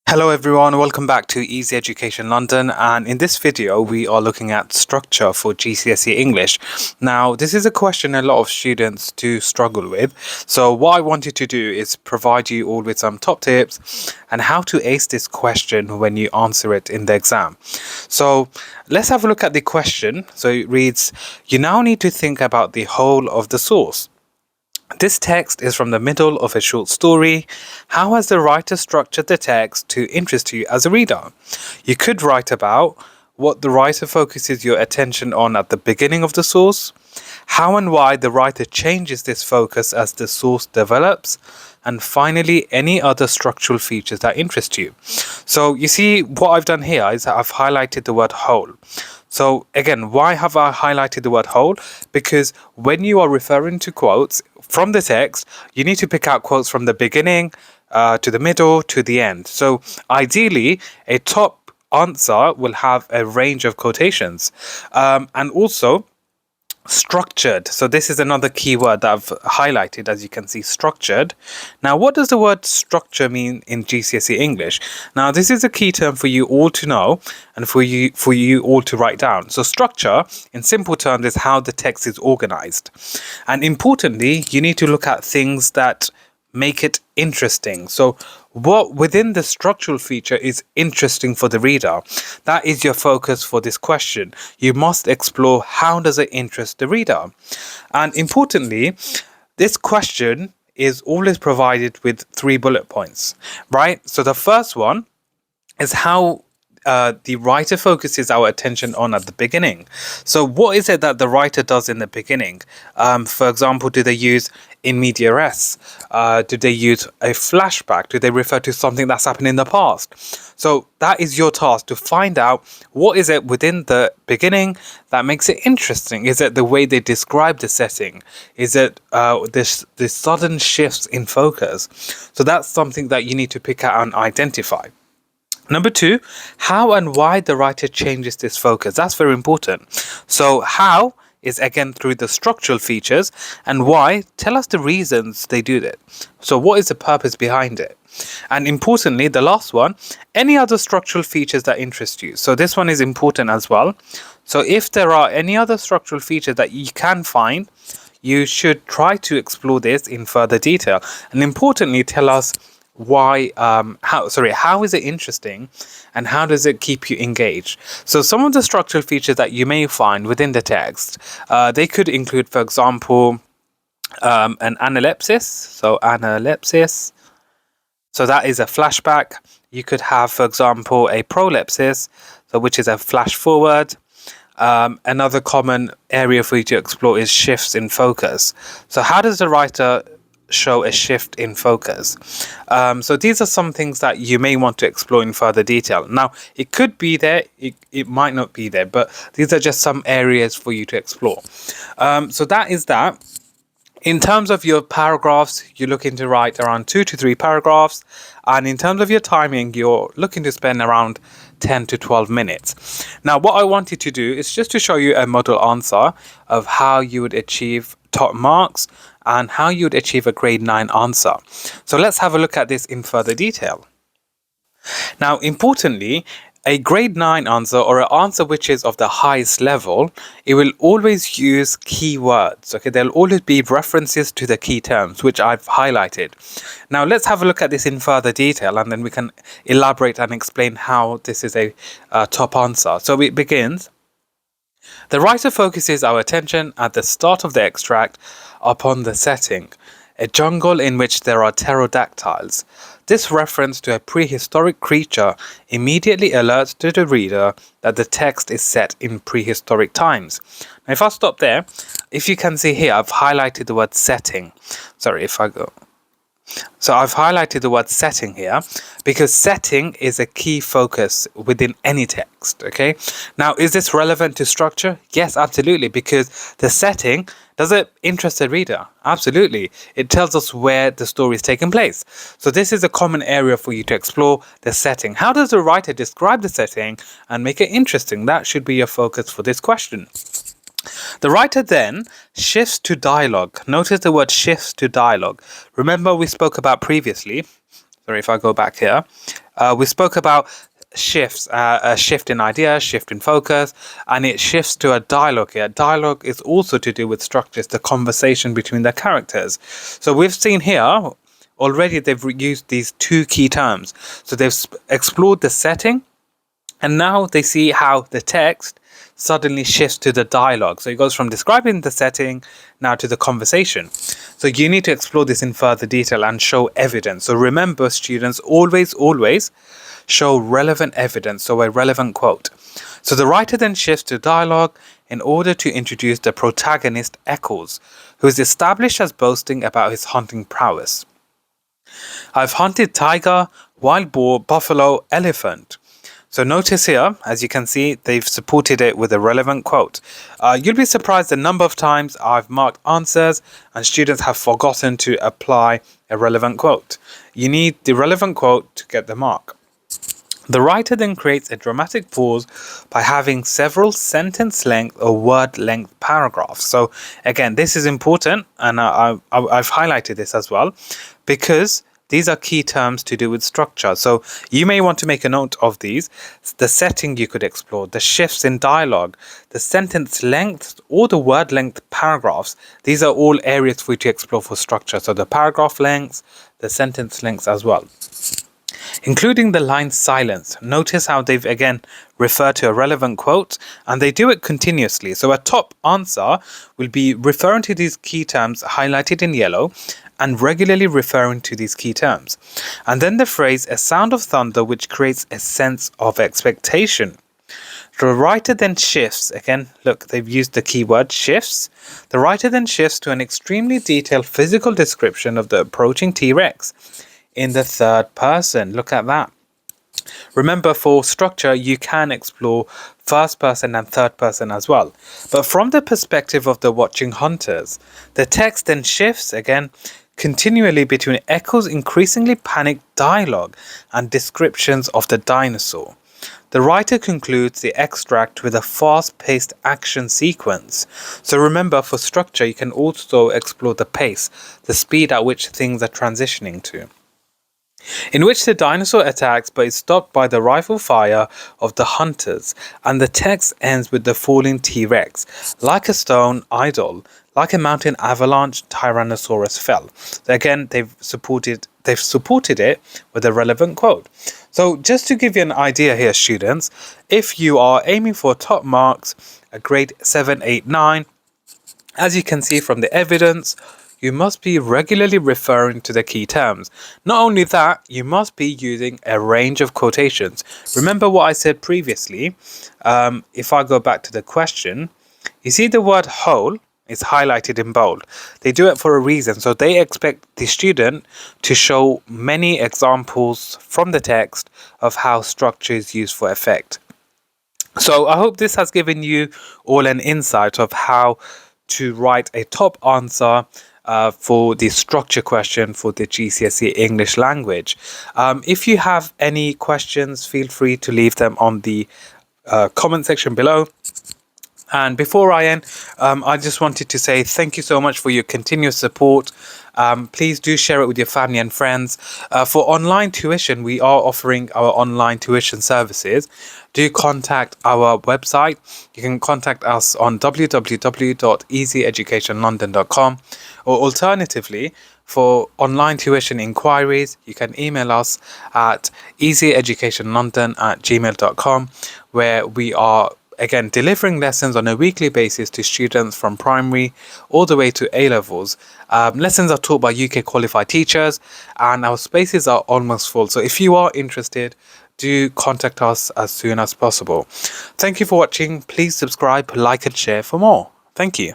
Hello everyone, welcome back to Easy Education London, and in this video we are looking at structure for GCSE English. Now this is a question a lot of students do struggle with, so what I wanted to do is provide you all with some top tips and how to ace this question when you answer it in the exam. So let's have a look at the question. So it reads, you now need to think about the whole of the source. This text is from the middle of a short story. How has the writer structured the text to interest you as a reader? You could write about what the writer focuses your attention on at the beginning of the source, how and why the writer changes this focus as the source develops, and finally, any other structural features that interest you. So you see what I've done here is I've highlighted the word whole. So again, why have I highlighted the word whole? Because when you are referring to quotes from the text, you need to pick out quotes from the beginning to the middle to the end. So ideally, a top answer will have a range of quotations. And also, structured. So this is another key word that I've highlighted, as you can see, structured. Now, what does the word structure mean in GCSE English? Now, this is a key term for you all to know and for you all to write down. So structure, in simple terms, is how the text is organized. And importantly, you need to look at things that make it interesting. So what within the structural feature is interesting for the reader? That is your focus for this question. You must explore how does it interest the reader. And importantly, this question is always provided with 3 bullet points, right? So the first one is how the writer focuses our attention on at the beginning. So what is it that the writer does in the beginning? For example, do they use in media res? Do they use a flashback? Do they refer to something that's happened in the past? So that is your task, to find out what is it within the beginning that makes it interesting. Is it the way they describe the setting? Is it this sudden shifts in focus? So that's something that you need to pick out and identify. Number 2, how and why the writer changes this focus. That's very important. So how is again through the structural features, and why, tell us the reasons they do that. So what is the purpose behind it? And importantly, the last one, any other structural features that interest you. So this one is important as well. So if there are any other structural features that you can find, you should try to explore this in further detail. And importantly, tell us why how is it interesting and how does it keep you engaged. So some of the structural features that you may find within the text, they could include, for example, an analepsis. So that is a flashback. You could have, for example, a prolepsis, so which is a flash forward. Another common area for you to explore is shifts in focus. So how does the writer show a shift in focus? So these are some things that you may want to explore in further detail. Now, it could be there, it might not be there, but these are just some areas for you to explore. So that is that. In terms of your paragraphs, you're looking to write around 2 to 3 paragraphs. And in terms of your timing, you're looking to spend around 10 to 12 minutes. Now, what I wanted to do is just to show you a model answer of how you would achieve top marks and how you would achieve a grade 9 answer. So let's have a look at this in further detail. Now, importantly, a grade 9 answer, or an answer which is of the highest level, it will always use keywords. Okay, there'll always be references to the key terms, which I've highlighted. Now, let's have a look at this in further detail, and then we can elaborate and explain how this is a top answer. So it begins, the writer focuses our attention at the start of the extract upon the setting, a jungle in which there are pterodactyls. This reference to a prehistoric creature immediately alerts to the reader that the text is set in prehistoric times. Now, if I stop there, if you can see here, I've highlighted the word setting. So I've highlighted the word setting here because setting is a key focus within any text, okay? Now, is this relevant to structure? Yes, absolutely, because the setting, does it interest the reader? Absolutely. It tells us where the story is taking place. So this is a common area for you to explore, the setting. How does the writer describe the setting and make it interesting? That should be your focus for this question. The writer then shifts to dialogue. Notice the word shifts to dialogue. Remember we spoke about previously, sorry if I go back here, We spoke about shifts, a shift in idea, shift in focus, and it shifts to a dialogue here. Dialogue is also to do with structures, the conversation between the characters. So we've seen here already they've used these two key terms. So they've explored the setting, and now they see how the text suddenly shifts to the dialogue. So it goes from describing the setting now to the conversation. So you need to explore this in further detail and show evidence. So remember, students, always show relevant evidence, so a relevant quote. So the writer then shifts to dialogue in order to introduce the protagonist Eccles, who is established as boasting about his hunting prowess. I've hunted tiger, wild boar, buffalo, elephant. So notice here, as you can see, they've supported it with a relevant quote. You'll be surprised the number of times I've marked answers and students have forgotten to apply a relevant quote. You need the relevant quote to get the mark. The writer then creates a dramatic pause by having several sentence length or word length paragraphs. So again, this is important, and I've highlighted this as well because these are key terms to do with structure. So you may want to make a note of these. The setting you could explore, the shifts in dialogue, the sentence length or the word length paragraphs. These are all areas for you to explore for structure. So the paragraph lengths, the sentence lengths as well. Including the line silence. Notice how they've again referred to a relevant quote, and they do it continuously. So a top answer will be referring to these key terms highlighted in yellow and regularly referring to these key terms. And then the phrase a sound of thunder, which creates a sense of expectation. The writer then shifts, again, look, they've used the keyword shifts. The writer then shifts to an extremely detailed physical description of the approaching T-Rex in the third person. Look at that. Remember, for structure, you can explore first person and third person as well. But from the perspective of the watching hunters, the text then shifts again continually between Eccles' increasingly panicked dialogue and descriptions of the dinosaur. The writer concludes the extract with a fast-paced action sequence. So remember, for structure, you can also explore the pace, the speed at which things are transitioning to, in which the dinosaur attacks but is stopped by the rifle fire of the hunters, and the text ends with the falling T-Rex. Like a stone idol, like a mountain avalanche, Tyrannosaurus fell. Again, they've supported it with a relevant quote. So just to give you an idea here, students, if you are aiming for top marks, a grade 7, 8, 9, as you can see from the evidence, you must be regularly referring to the key terms. Not only that, you must be using a range of quotations. Remember what I said previously. If I go back to the question, you see the word whole is highlighted in bold. They do it for a reason. So they expect the student to show many examples from the text of how structure is used for effect. So I hope this has given you all an insight of how to write a top answer for the structure question for the GCSE English language. If you have any questions, feel free to leave them on the comment section below. And before I end, I just wanted to say thank you so much for your continuous support. Please do share it with your family and friends. For online tuition, we are offering our online tuition services. Do contact our website. You can contact us on www.easyeducationlondon.com, or alternatively, for online tuition inquiries, you can email us at easyeducationlondon@gmail.com, where we are again delivering lessons on a weekly basis to students from primary all the way to A levels. Lessons are taught by UK qualified teachers, and our spaces are almost full. So if you are interested, do contact us as soon as possible. Thank you for watching. Please subscribe, like and share for more. Thank you.